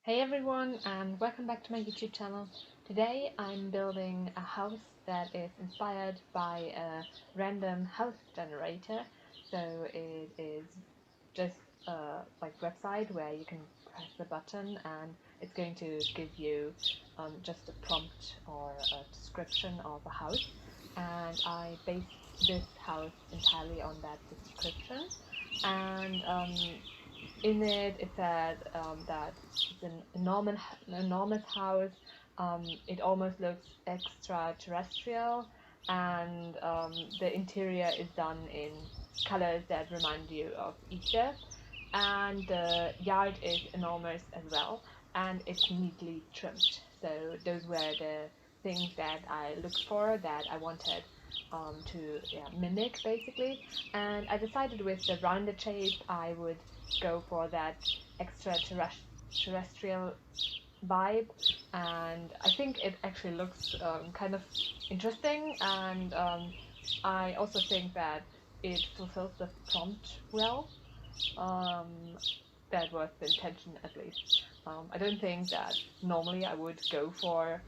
Hey everyone, and welcome back to my YouTube channel. Today I'm building a house that is inspired by a random house generator. So it is just a website where you can press the button and it's going to give you just a prompt or a description of a house. And I based this house entirely on that description. And in it, it said that it's an enormous house. It almost looks extraterrestrial, and the interior is done in colors that remind you of Easter. And the yard is enormous as well, and it's neatly trimmed. So those were the things that I looked for, that I wanted to mimic basically. And I decided with the rounded shape I would go for that extraterrestrial vibe, and I think it actually looks kind of interesting, and I also think that it fulfills the prompt well. Um, that was the intention at least. I don't think that normally I would go for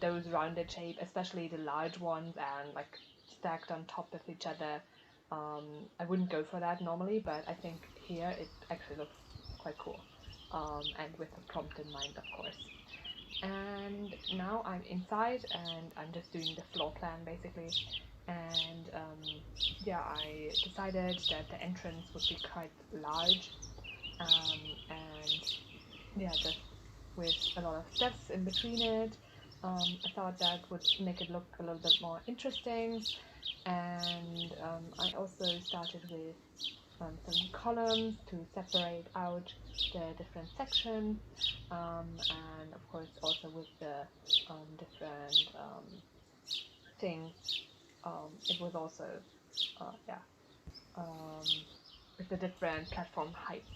those rounded shape, especially the large ones and like stacked on top of each other. I wouldn't go for that normally, but I think here it actually looks quite cool, and with a prompt in mind, of course. And now I'm inside and I'm just doing the floor plan basically. And I decided that the entrance would be quite large, and just with a lot of steps in between it. I thought that would make it look a little bit more interesting, and I also started with some columns to separate out the different sections, and of course also with the different things. It was also uh, yeah um, with the different platform heights,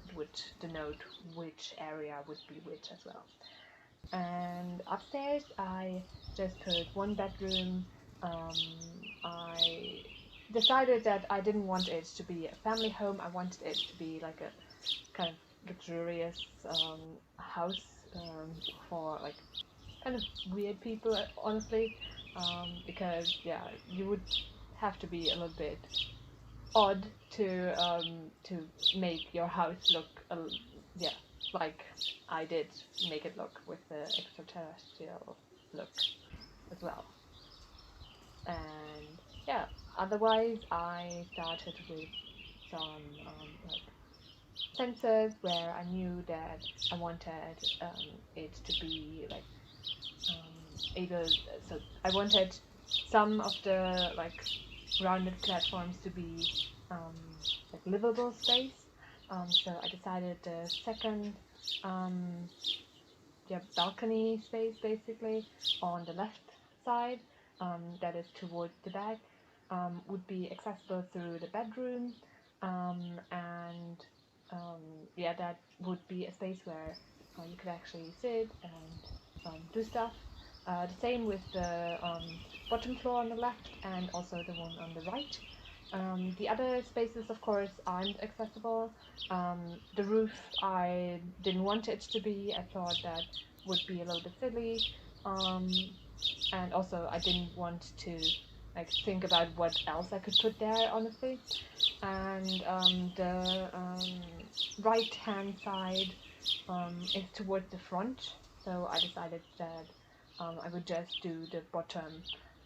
it would denote which area would be which as well. And upstairs I just put one bedroom. I decided that I didn't want it to be a family home. I wanted it to be like a kind of luxurious house, for like kind of weird people, honestly, because you would have to be a little bit odd to make your house look like I did make it look with the extraterrestrial look as well. And otherwise I started with some sensors where I knew that I wanted it to be like able. So I wanted some of the rounded platforms to be like livable space. So I decided the second um, balcony space basically on the left side, that is towards the back, would be accessible through the bedroom, and that would be a space where you could actually sit and do stuff. The same with the bottom floor on the left and also the one on the right. The other spaces, of course, aren't accessible. The roof, I didn't want it to be. I thought that would be a little bit silly. Um, and also, I didn't want to think about what else I could put there, honestly. And the right-hand side is towards the front, so I decided that I would just do the bottom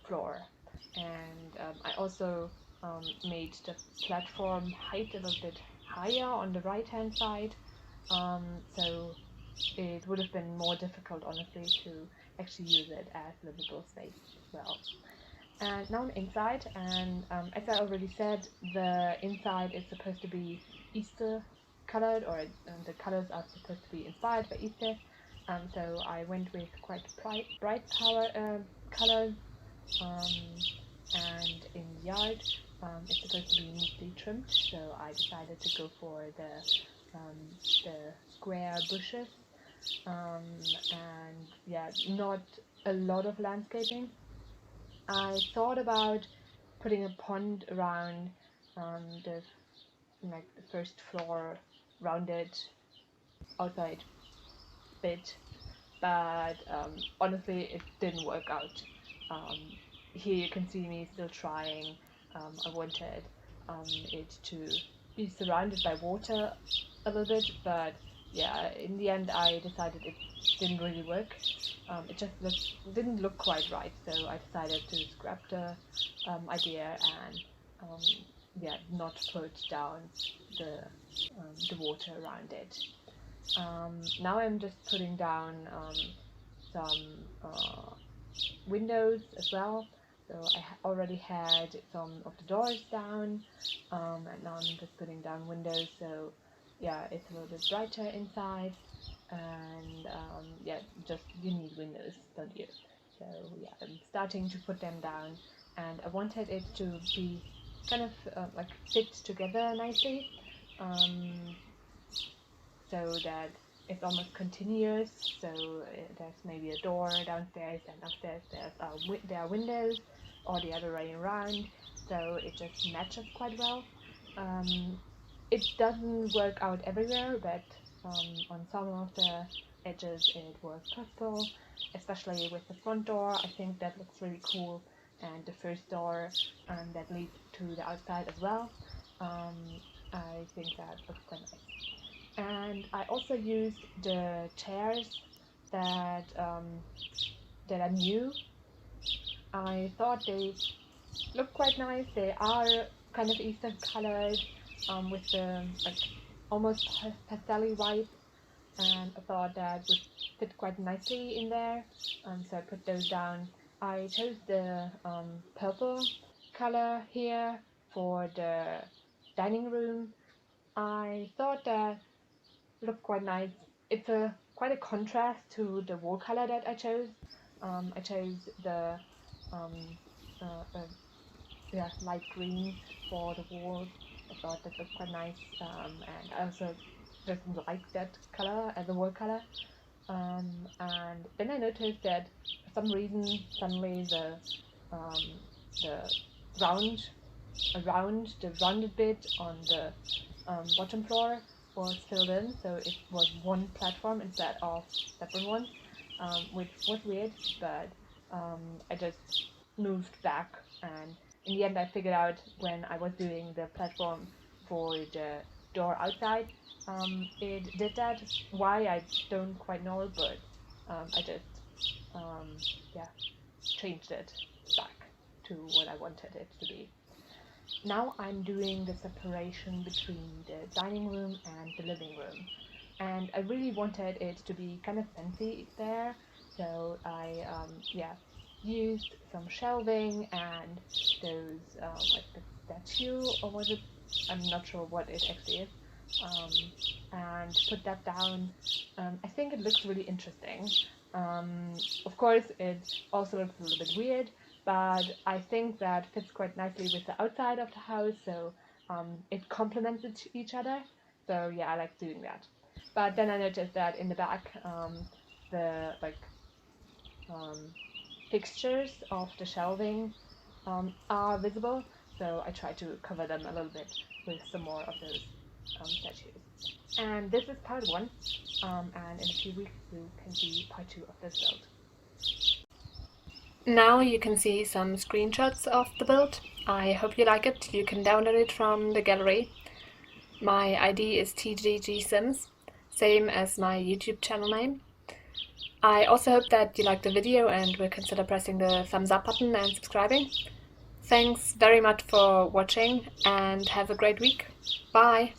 floor. And I also made the platform height a little bit higher on the right hand side, so it would have been more difficult, honestly, to actually use it as livable space as well. And now I'm inside, and as I already said, the inside is supposed to be Easter colored, or the colors are supposed to be inspired by Easter. So I went with quite bright colors, um, and in the yard, it's supposed to be neatly trimmed. So I decided to go for the square bushes, and not a lot of landscaping. I thought about putting a pond around the first floor rounded outside bit, but honestly it didn't work out. Um, Here you can see me still trying. I wanted it to be surrounded by water a little bit, but yeah, in the end I decided it didn't really work. It just didn't look quite right, so I decided to scrap the idea and um, yeah, not put down the water around it. Now I'm just putting down some windows as well. So I already had some of the doors down, and now I'm just putting down windows. So yeah, it's a little bit brighter inside, and yeah, just you need windows, don't you? So yeah, I'm starting to put them down, and I wanted it to be kind of like fit together nicely, um, so that it's almost continuous. So there's maybe a door downstairs, and upstairs there are windows, or the other way around. So it just matches quite well. Um, it doesn't work out everywhere, but on some of the edges it works possible, especially with the front door. I think that looks really cool, and the first door that leads to the outside as well. Um, I think that looks quite nice. And I also used the chairs that that are new. I thought they look quite nice. They are kind of Eastern colored, with the like almost pastel vibe, and I thought that would fit quite nicely in there. So I put those down. I chose the purple color here for the dining room. I thought that looked quite nice. It's a quite a contrast to the wall color that I chose. I chose the um, yeah, light green for the walls. I thought that looked quite nice, and I also just like that color as a wall color. And then I noticed that for some reason suddenly um, the round around the rounded bit on the bottom floor was filled in, so it was one platform instead of separate ones, which was weird, but I just moved back, and in the end I figured out when I was doing the platform for the door outside, it did that. Why, I don't quite know, but I just um, yeah, changed it back to what I wanted it to be. Now I'm doing the separation between the dining room and the living room, and I really wanted it to be kind of fancy there, so I yeah, used some shelving and those like the statue, or was it, I'm not sure what it actually is, um, and put that down. I think it looks really interesting. Of course it also looks a little bit weird, but I think that fits quite nicely with the outside of the house, so it complements each other. So yeah, I like doing that. But then I noticed that in the back, the um, fixtures of the shelving are visible, so I try to cover them a little bit with some more of those statues. And this is part one, and in a few weeks you can see part two of this build. Now you can see some screenshots of the build. I hope you like it. You can download it from the gallery. My ID is tggsims, same as my YouTube channel name. I also hope that you liked the video and will consider pressing the thumbs up button and subscribing. Thanks very much for watching and have a great week. Bye!